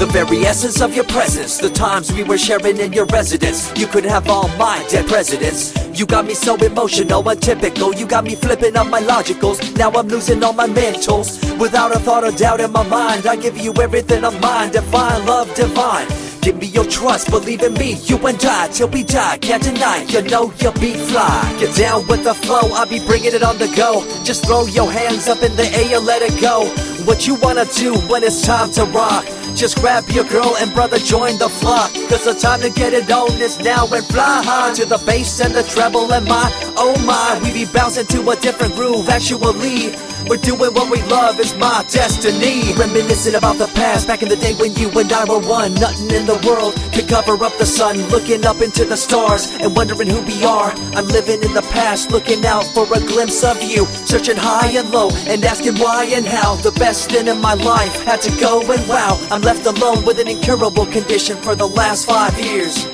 The very essence of your presence, the times we were sharing in your residence. You could have all my dead presidents. You got me so emotional, untypical. You got me flipping up my logicals. Now I'm losing all my mentals. Without a thought or doubt in my mind, I give you everything of mine. Divine love, divine. Give me your trust, believe in me, you and I, till we die, can't deny, you know you'll be fly. Get down with the flow, I'll be bringing it on the go. Just throw your hands up in the air, let it go. What you wanna do when it's time to rock? Just grab your girl and brother, join the flock. Cause the time to get it on is now, and fly high to the bass and the treble and my, oh my. We be bouncing to a different groove, actually. We're doing what we love, it's my destiny. Reminiscing about the past, back in the day when you and I were one. Nothing in the world could cover up the sun. Looking up into the stars and wondering who we are. I'm living in the past, looking out for a glimpse of you. Searching high and low and asking why and how. The best thing in my life had to go, and wow, I'm left alone with an incurable condition for the last 5 years.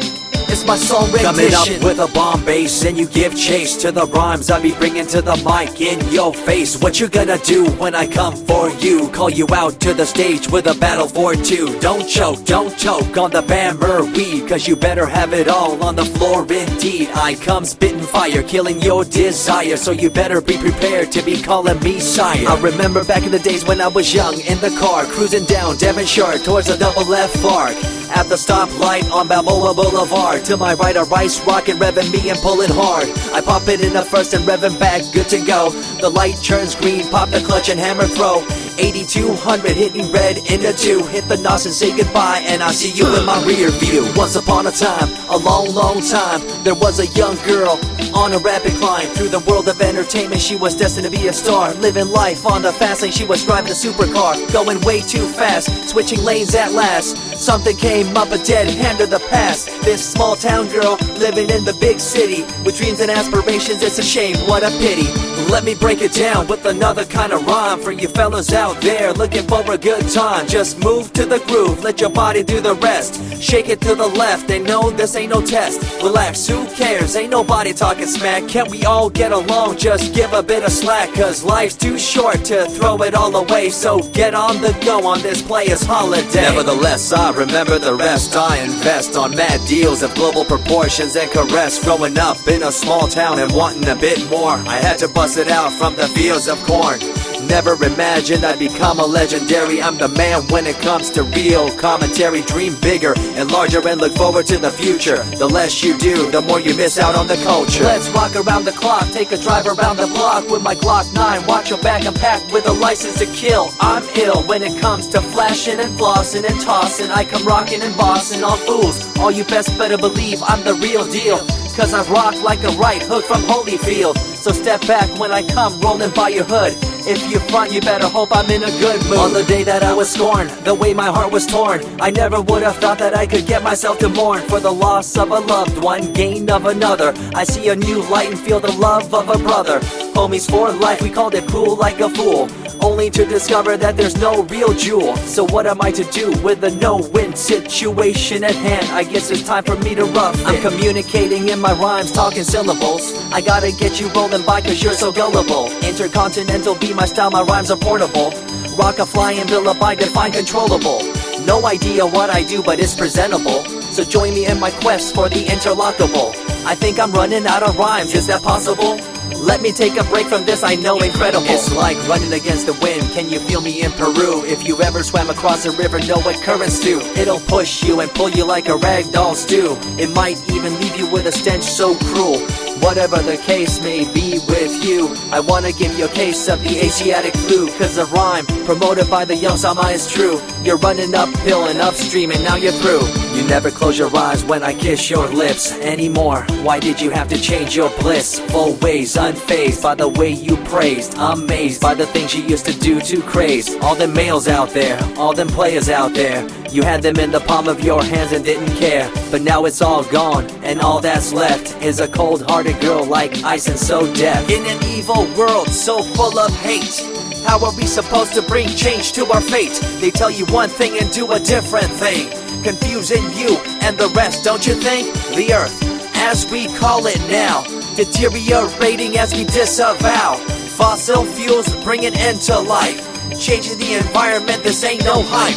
It's my song rendition. Coming up with a bomb bass and you give chase to the rhymes I be bringing to the mic in your face. What you gonna do when I come for you? Call you out to the stage with a battle for two. Don't choke on the bammer weed, cause you better have it all on the floor indeed. I come spitting fire, killing your desire, so you better be prepared to be calling me sire. I remember back in the days when I was young, in the car, cruising down Devonshire towards the double F arc. At the stoplight on Balboa Boulevard, to my right a rice rocket revving me and pulling hard. I pop it in the first and revving back, good to go. The light turns green, pop the clutch and hammer throw. 8200 hitting red in the 2. Hit the NOS and say goodbye, and I see you in my rear view. Once upon a time, a long time, there was a young girl on a rapid climb through the world of entertainment. She was destined to be a star, living life on the fast lane. She was driving a supercar, going way too fast, switching lanes at last. Something came up, a dead hand of the past. This small town girl living in the big city with dreams and aspirations. It's a shame, what a pity. Let me break it down with another kind of rhyme for you fellas out there looking for a good time. Just move to the groove, let your body do the rest. Shake it to the left, they know this ain't no test. Relax, who cares, ain't nobody talking smack. Can't we all get along, just give a bit of slack. Cause life's too short to throw it all away, so get on the go on this player's holiday. Nevertheless, I remember the rest. I invest on mad deals of global proportions and caress. Growing up in a small town and wanting a bit more, I had to bust it out from the fields of corn. Never imagined I'd become a legendary. I'm the man when it comes to real commentary. Dream bigger and larger and look forward to the future. The less you do, the more you miss out on the culture. Let's rock around the clock, take a drive around the block with my Glock 9. Watch your back, I'm packed with a license to kill. I'm ill when it comes to flashing and flossing and tossing. I come rocking and bossing on fools. All you best better believe I'm the real deal, cause I rock like a right hook from Holyfield. So step back when I come rolling by your hood. If you front, you better hope I'm in a good mood. On the day that I was scorned, the way my heart was torn, I never would have thought that I could get myself to mourn for the loss of a loved one, gain of another. I see a new light and feel the love of a brother. Homies for life, we called it cool like a fool, only to discover that there's no real jewel. So what am I to do with a no-win situation at hand? I guess it's time for me to rough it. I'm communicating in my rhymes, talking syllables. I gotta get you rolling by cause you're so gullible. Intercontinental be my style, my rhymes are portable. Rock a flying villa by define controllable. No idea what I do, but it's presentable. So join me in my quest for the interlockable. I think I'm running out of rhymes, is that possible? Let me take a break from this, I know incredible. It's like running against the wind, can you feel me in Peru? If you ever swam across a river, know what currents do. It'll push you and pull you like a ragdoll stew. It might even leave you with a stench so cruel. Whatever the case may be with you, I wanna give you a case of the Asiatic flu. Cause the rhyme promoted by the young Sama is true. You're running uphill and upstream and now you're through. You never close your eyes when I kiss your lips anymore. Why did you have to change your bliss? Full ways, unfazed by the way you praised. Amazed by the things you used to do to craze. All them males out there, all them players out there, you had them in the palm of your hands and didn't care. But now it's all gone, and all that's left is a cold-hearted girl like ice and so deaf. In an evil world so full of hate, how are we supposed to bring change to our fate? They tell you one thing and do a different thing, confusing you and the rest, don't you think? The earth, as we call it now, deteriorating as we disavow. Fossil fuels bring an end to life, changing the environment, this ain't no hype.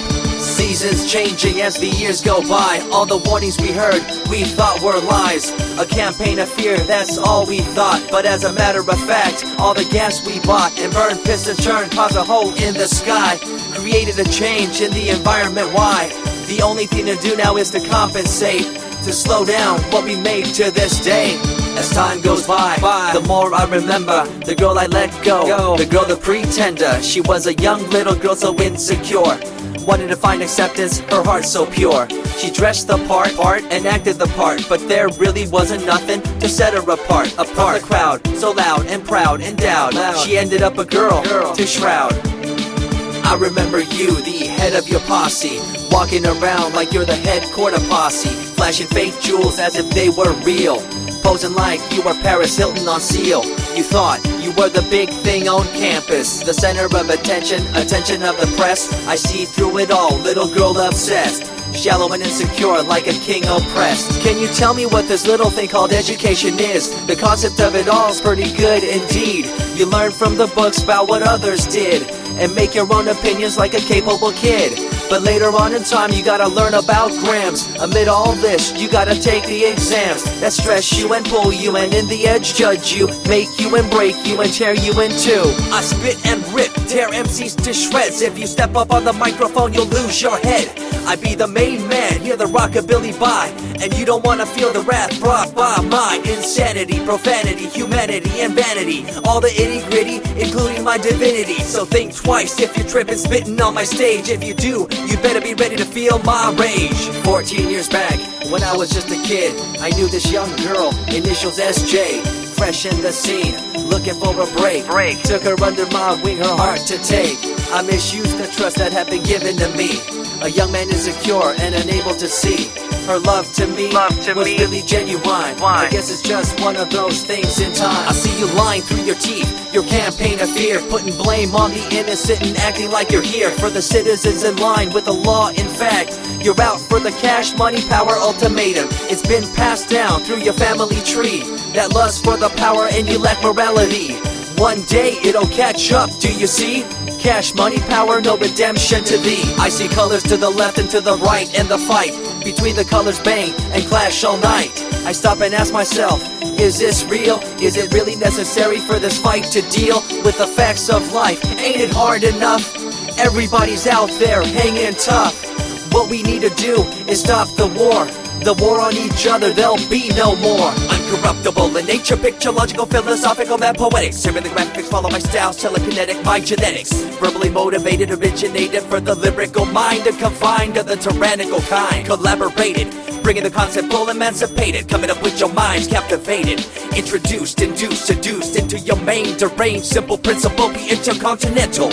Seasons changing as the years go by. All the warnings we heard, we thought were lies. A campaign of fear, that's all we thought. But as a matter of fact, all the gas we bought and burned, pissed and churned caused a hole in the sky. Created a change in the environment, why? The only thing to do now is to compensate, to slow down what we made to this day. As time goes by, the more I remember the girl I let go, the girl, the pretender. She was a young little girl so insecure, wanted to find acceptance, her heart so pure. She dressed the part and acted the part, but there really wasn't nothing to set her apart from the crowd, so loud and proud, endowed. She ended up a girl to shroud. I remember you, the head of your posse, walking around like you're the head quarter posse, flashing fake jewels as if they were real, posing like you were Paris Hilton on seal. You thought you were the big thing on campus, the center of attention of the press. I see through it all, little girl obsessed, shallow and insecure like a king oppressed. Can you tell me what this little thing called education is? The concept of it all's pretty good indeed. You learn from the books about what others did and make your own opinions like a capable kid. But later on in time you gotta learn about grams. Amid all this you gotta take the exams that stress you and pull you, and in the edge judge you, make you and break you and tear you in two. I spit and rip, tear MCs to shreds. If you step up on the microphone you'll lose your head. I be the main man, hear the rockabilly by, and you don't wanna feel the wrath brought by my insanity, profanity, humanity, and vanity. All the itty gritty, including my divinity. So think twice if you're tripping, spitting on my stage. If you do, you better be ready to feel my rage. 14 years back, when I was just a kid, I knew this young girl, initials SJ, fresh in the scene, looking for a break. Took her under my wing, her heart to take. I misused the trust that had been given to me. A young man insecure and unable to see her love to me was really genuine. I guess it's just one of those things in time. I see you lying through your teeth, your campaign of fear, putting blame on the innocent and acting like you're here for the citizens in line with the law. In fact, you're out for the cash, money, power ultimatum. It's been passed down through your family tree, that lust for the power and you lack morality. One day it'll catch up, do you see? Cash, money, power, no redemption to thee. I see colors to the left and to the right, and the fight between the colors bang and clash all night. I stop and ask myself, is this real? Is it really necessary for this fight to deal with the facts of life? Ain't it hard enough? Everybody's out there hanging tough. What we need to do is stop the war on each other, there'll be no more. Uncorruptible in nature, picture, logical, philosophical, and poetic. Serving the graphics, follow my style, telekinetic, my genetics. Verbally motivated, originated for the lyrical mind, and confined to the tyrannical kind. Collaborated, bringing the concept full emancipated, coming up with your minds captivated. Introduced, induced, seduced into your main deranged, simple principle, be intercontinental.